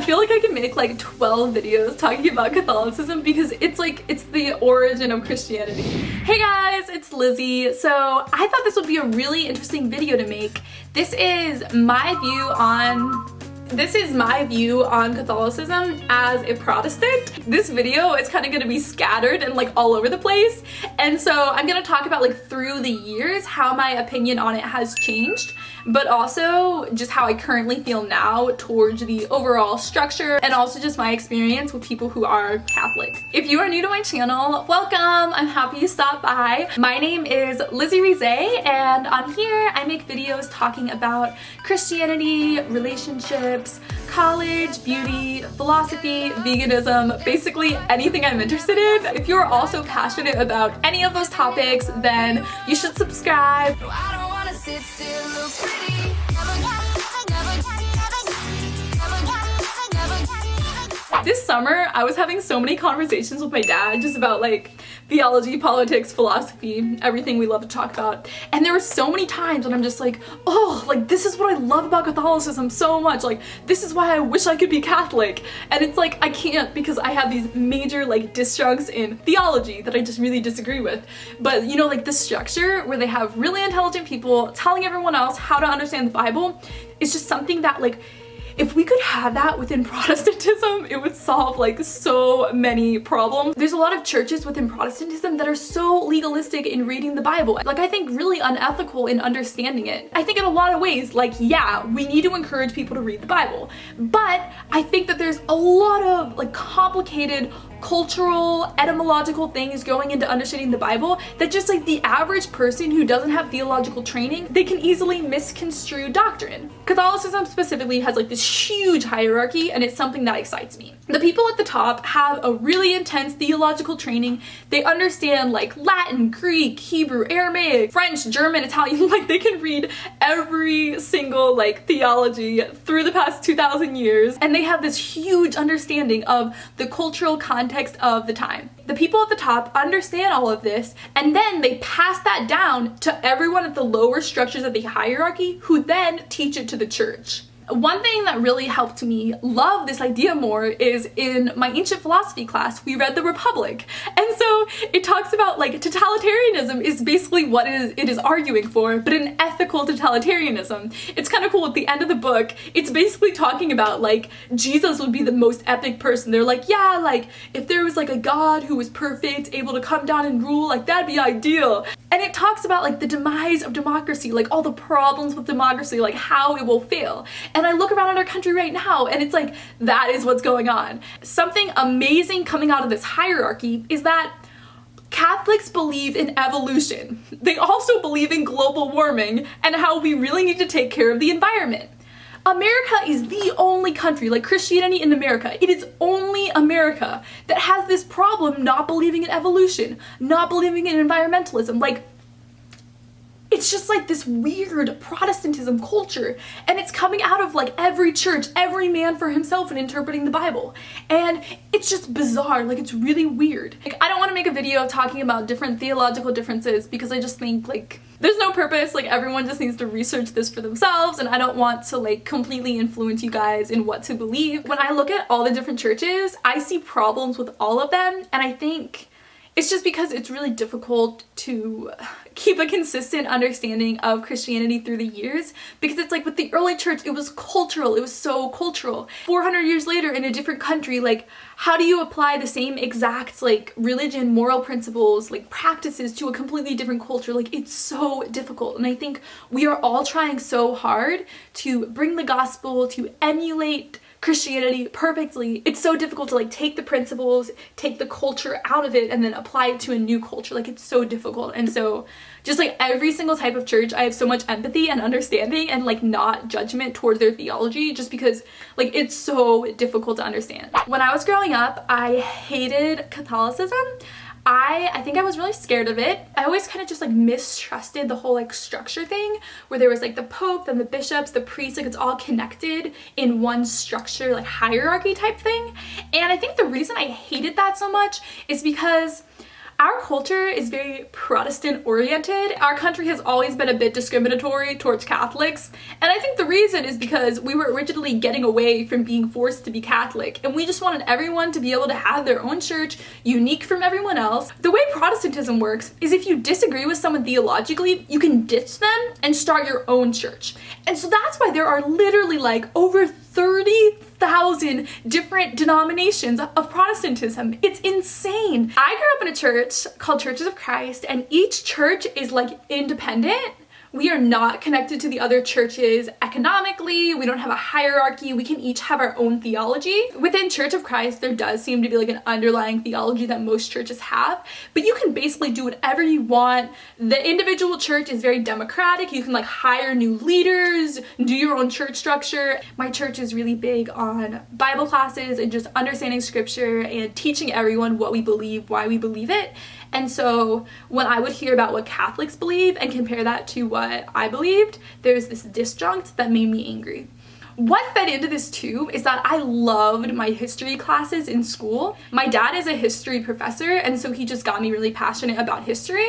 feel like I can make like 12 videos talking about Catholicism because it's the origin of Christianity. Hey guys, it's Lizzie. So I thought this would be a really interesting video to make. This is my view on Catholicism as a Protestant. This video is kind of going to be scattered and like all over the place. And so I'm going to talk about like through the years how my opinion on it has changed, but also just how I currently feel now towards the overall structure and also just my experience with people who are Catholic. If you are new to my channel, welcome. I'm happy you stopped by. My name is LizziesAnswers, and on here I make videos talking about Christianity, relationships, college, beauty, philosophy, veganism, basically anything I'm interested in. If you're also passionate about any of those topics, then you should subscribe. This summer, I was having so many conversations with my dad just about like theology, politics, philosophy, everything we love to talk about. And there were so many times when I'm just like, oh, like this is what I love about Catholicism so much. Like this is why I wish I could be Catholic. And it's like, I can't because I have these major like disjuncts in theology that I just really disagree with. But you know, like the structure where they have really intelligent people telling everyone else how to understand the Bible is just something that like, if we could have that within Protestantism, it would solve like so many problems. There's a lot of churches within Protestantism that are so legalistic in reading the Bible. Like I think really unethical in understanding it. I think in a lot of ways, like yeah, we need to encourage people to read the Bible. But I think that there's a lot of like complicated cultural, etymological things going into understanding the Bible that just like the average person who doesn't have theological training, they can easily misconstrue doctrine. Catholicism specifically has like this huge hierarchy, and it's something that excites me. The people at the top have a really intense theological training. They understand like Latin, Greek, Hebrew, Aramaic, French, German, Italian, like they can read every single like theology through the past 2,000 years, and they have this huge understanding of the cultural context of the time. The people at the top understand all of this, and then they pass that down to everyone at the lower structures of the hierarchy, who then teach it to the church. One thing that really helped me love this idea more is in my ancient philosophy class, we read The Republic. And so it talks about like totalitarianism is basically what it is arguing for, but an ethical totalitarianism. It's kind of cool at the end of the book, it's basically talking about like Jesus would be the most epic person. They're like, yeah, like if there was like a God who was perfect, able to come down and rule, like that'd be ideal. And it talks about like the demise of democracy, like all the problems with democracy, like how it will fail. And I look around at our country right now and it's like, that is what's going on. Something amazing coming out of this hierarchy is that Catholics believe in evolution. They also believe in global warming and how we really need to take care of the environment. America is the only country, like Christianity in America, it is only America that has this problem not believing in evolution, not believing in environmentalism. Like, it's just like this weird Protestantism culture, and it's coming out of like every church, every man for himself in interpreting the Bible. And it's just bizarre, like it's really weird. Like I don't want to make a video talking about different theological differences because I just think like there's no purpose, like everyone just needs to research this for themselves, and I don't want to like completely influence you guys in what to believe. When I look at all the different churches, I see problems with all of them, and I think it's just because it's really difficult to keep a consistent understanding of Christianity through the years, because it's like with the early church, it was cultural, it was so cultural. 400 years later in a different country, like how do you apply the same exact like religion, moral principles, like practices to a completely different culture? Like it's so difficult. And I think we are all trying so hard to bring the gospel, to emulate Christianity perfectly. It's so difficult to like take the principles, take the culture out of it, and then apply it to a new culture. Like it's so difficult. And so just like every single type of church, I have so much empathy and understanding and like not judgment towards their theology, just because like it's so difficult to understand. When I was growing up, I hated Catholicism. I think I was really scared of it. I always kind of just like mistrusted the whole like structure thing where there was like the Pope, then the bishops, the priests, like it's all connected in one structure, like hierarchy type thing. And I think the reason I hated that so much is because Our culture is very Protestant oriented. Our country has always been a bit discriminatory towards Catholics, and I think the reason is because we were originally getting away from being forced to be Catholic, and we just wanted everyone to be able to have their own church, unique from everyone else. The way Protestantism works is if you disagree with someone theologically, you can ditch them and start your own church. And so that's why there are literally like over 30,000 different denominations of Protestantism. It's insane. I grew up in a church called Churches of Christ, and each church is like independent. We are not connected to the other churches economically. We don't have a hierarchy. We can each have our own theology. Within Church of Christ, there does seem to be like an underlying theology that most churches have, but you can basically do whatever you want. The individual church is very democratic. You can like hire new leaders, do your own church structure. My church is really big on Bible classes and just understanding scripture and teaching everyone what we believe, why we believe it. And so when I would hear about what Catholics believe and compare that to what I believed, there's this disjunct that made me angry. What fed into this too is that I loved my history classes in school. My dad is a history professor, and so he just got me really passionate about history.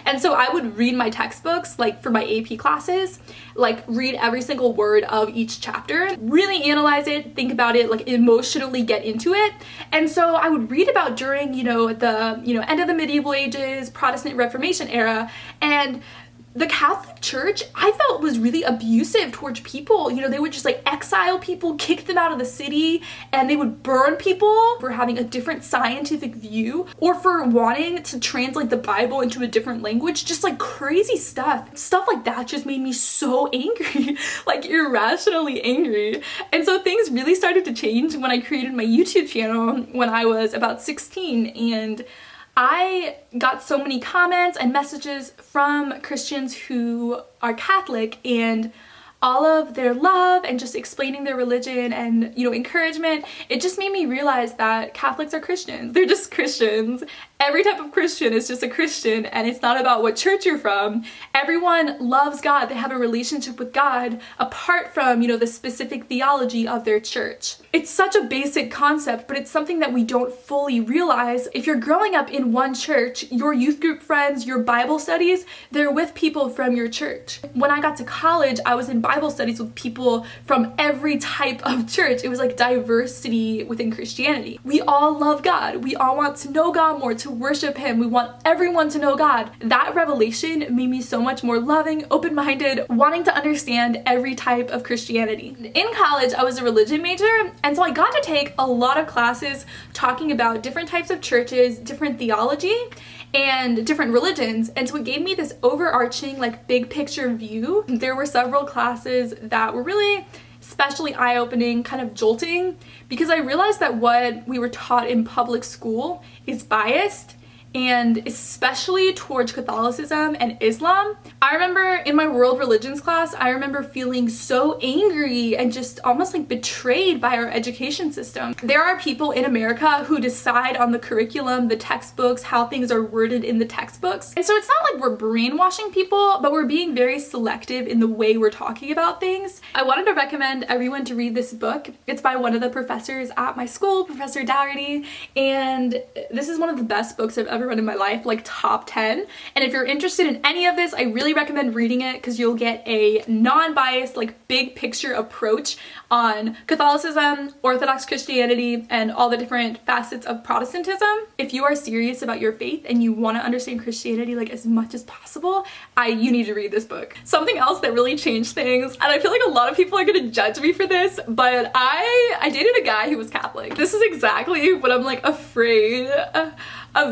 And so I would read my textbooks, like for my AP classes, like read every single word of each chapter, really analyze it, think about it, like emotionally get into it. And so I would read about during, the, end of the medieval ages, Protestant Reformation era, and the Catholic Church, I felt, was really abusive towards people. They would just like exile people, kick them out of the city, and they would burn people for having a different scientific view or for wanting to translate the Bible into a different language. Just like crazy stuff. Stuff like that just made me so angry, like irrationally angry. And so things really started to change when I created my YouTube channel when I was about 16, and I got so many comments and messages from Christians who are Catholic, and all of their love and just explaining their religion and, encouragement, it just made me realize that Catholics are Christians. They're just Christians. Every type of Christian is just a Christian, and it's not about what church you're from. Everyone loves God. They have a relationship with God apart from, the specific theology of their church. It's such a basic concept, but it's something that we don't fully realize. If you're growing up in one church, your youth group friends, your Bible studies, they're with people from your church. When I got to college, I was in Bible studies with people from every type of church. It was like diversity within Christianity. We all love God. We all want to know God more, to worship Him. We want everyone to know God. That revelation made me so much more loving, open-minded, wanting to understand every type of Christianity. In college, I was a religion major, and so I got to take a lot of classes talking about different types of churches, different theology, and different religions, and so it gave me this overarching like big picture view. There were several classes that were really especially eye-opening, kind of jolting, because I realized that what we were taught in public school is biased, and especially towards Catholicism and Islam. I remember in my world religions class, I remember feeling so angry and just almost like betrayed by our education system. There are people in America who decide on the curriculum, the textbooks, how things are worded in the textbooks. And so it's not like we're brainwashing people, but we're being very selective in the way we're talking about things. I wanted to recommend everyone to read this book. It's by one of the professors at my school, Professor Dougherty, and this is one of the best books I've ever read in my life, like top 10. And if you're interested in any of this, I really recommend reading it because you'll get a non-biased, like big picture approach on Catholicism, Orthodox Christianity, and all the different facets of Protestantism. If you are serious about your faith and you want to understand Christianity like as much as possible, you need to read this book. Something else that really changed things, and I feel like a lot of people are gonna judge me for this, but I dated a guy who was Catholic. This is exactly what I'm like afraid of.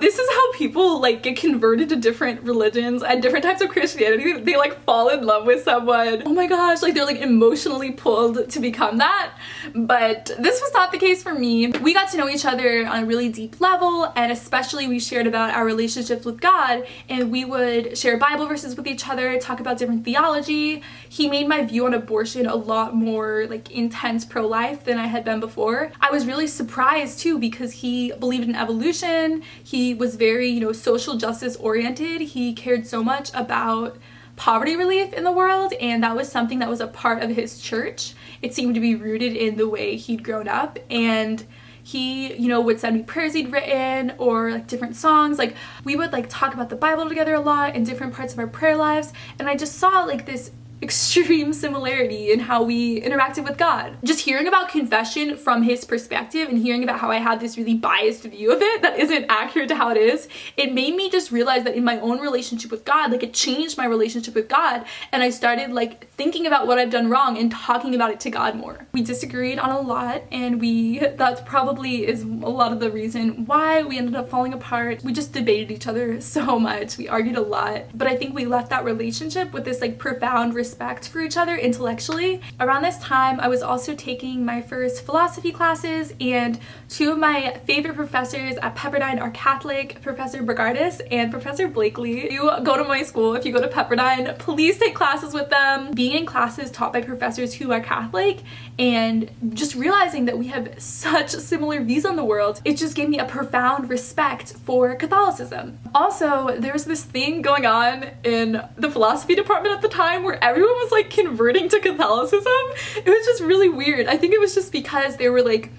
This is how people like get converted to different religions and different types of Christianity. They like fall in love with someone. Oh my gosh, like they're like emotionally pulled to become that. But this was not the case for me. We got to know each other on a really deep level, and especially we shared about our relationships with God, and we would share Bible verses with each other, talk about different theology. He made my view on abortion a lot more like intense pro-life than I had been before. I was really surprised too because he believed in evolution. He was very, social justice oriented. He cared so much about poverty relief in the world, and that was something that was a part of his church. It seemed to be rooted in the way he'd grown up, and he, you know, would send me prayers he'd written or like different songs. Like we would like talk about the Bible together a lot in different parts of our prayer lives, and I just saw like this extreme similarity in how we interacted with God. Just hearing about confession from his perspective and hearing about how I had this really biased view of it that isn't accurate to how it is, it made me just realize that in my own relationship with God, like it changed my relationship with God, and I started like thinking about what I've done wrong and talking about it to God more. We disagreed on a lot, and that probably is a lot of the reason why we ended up falling apart. We just debated each other so much. We argued a lot, but I think we left that relationship with this like profound respect for each other intellectually. Around this time, I was also taking my first philosophy classes, and two of my favorite professors at Pepperdine are Catholic, Professor Bregardis and Professor Blakely. If you go to my school, if you go to Pepperdine, please take classes with them. Being in classes taught by professors who are Catholic and just realizing that we have such similar views on the world, it just gave me a profound respect for Catholicism. Also, there was this thing going on in the philosophy department at the time where everyone was like converting to Catholicism. It was just really weird. I think it was just because there were like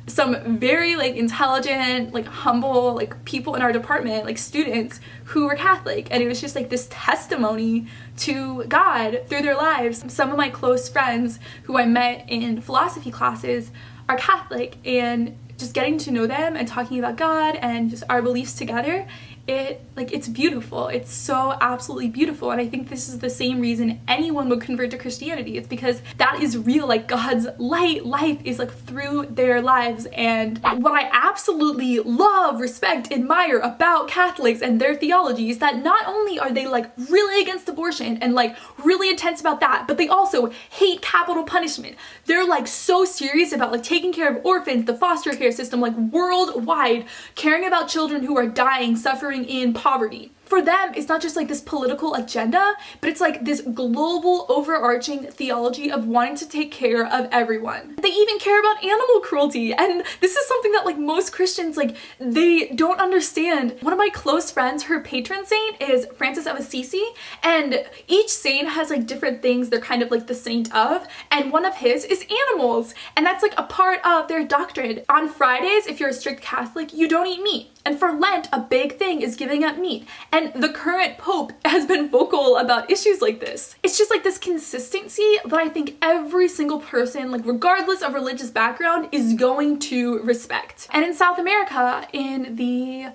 some very like intelligent, like humble, like people in our department, like students who were Catholic, and it was just like this testimony to God through their lives. Some of my close friends who I met in philosophy classes are Catholic, and just getting to know them and talking about God and just our beliefs together, it's beautiful. It's so absolutely beautiful, and I think this is the same reason anyone would convert to Christianity. It's because that is real, like God's life is like through their lives. And what I absolutely love, respect, admire about Catholics and their theology is that not only are they like really against abortion and like really intense about that, but they also hate capital punishment. They're like so serious about like taking care of orphans, the foster care system, like worldwide, caring about children who are dying, suffering in poverty. For them, it's not just like this political agenda, but it's like this global overarching theology of wanting to take care of everyone. They even care about animal cruelty, and this is something that like most Christians, like they don't understand. One of my close friends, her patron saint is Francis of Assisi, and each saint has like different things they're kind of like the saint of, and one of his is animals, and that's like a part of their doctrine. On Fridays, if you're a strict Catholic, you don't eat meat. And for Lent, a big thing is giving up meat. And the current Pope has been vocal about issues like this. It's just like this consistency that I think every single person, like regardless of religious background, is going to respect. And in South America, I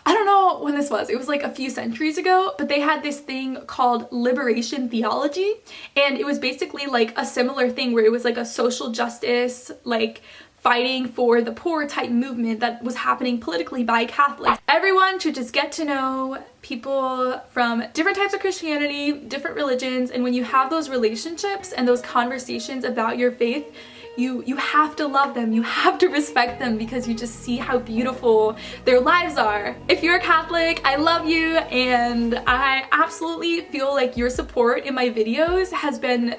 don't know when this was. It was like a few centuries ago, but they had this thing called liberation theology. And it was basically like a similar thing where it was like a social justice, like fighting for the poor type movement that was happening politically by Catholics. Everyone should just get to know people from different types of Christianity, different religions, and when you have those relationships and those conversations about your faith, you have to love them, you have to respect them, because you just see how beautiful their lives are. If you're a Catholic, I love you, and I absolutely feel like your support in my videos has been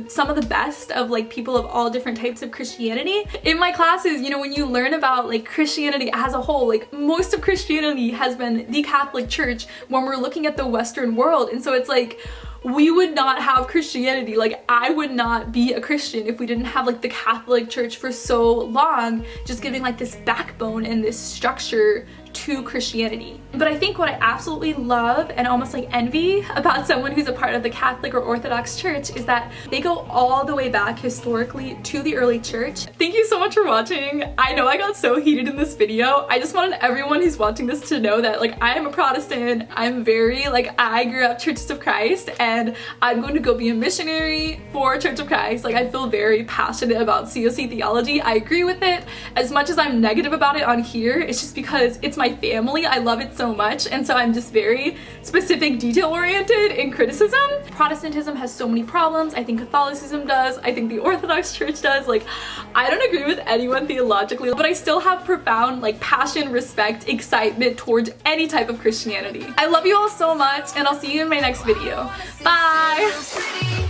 some of the best of like people of all different types of Christianity. In my classes, you know, when you learn about like Christianity as a whole, like most of Christianity has been the Catholic Church when we're looking at the Western world, and so it's like we would not have Christianity. Like I would not be a Christian if we didn't have like the Catholic Church for so long, just giving like this backbone and this structure to Christianity. But I think what I absolutely love and almost like envy about someone who's a part of the Catholic or Orthodox Church is that they go all the way back historically to the early church. Thank you so much for watching. I know I got so heated in this video. I just wanted everyone who's watching this to know that like I am a Protestant. I'm very like, I grew up Churches of Christ, and I'm going to go be a missionary for Church of Christ. Like I feel very passionate about COC theology. I agree with it. As much as I'm negative about it on here, it's just because it's my family. I love it so much, and so I'm just very specific, detail oriented in criticism. Protestantism has so many problems. I think Catholicism does. I think the Orthodox Church does. Like I don't agree with anyone theologically, but I still have profound like passion, respect, excitement towards any type of Christianity. I love you all so much, and I'll see you in my next video. Bye!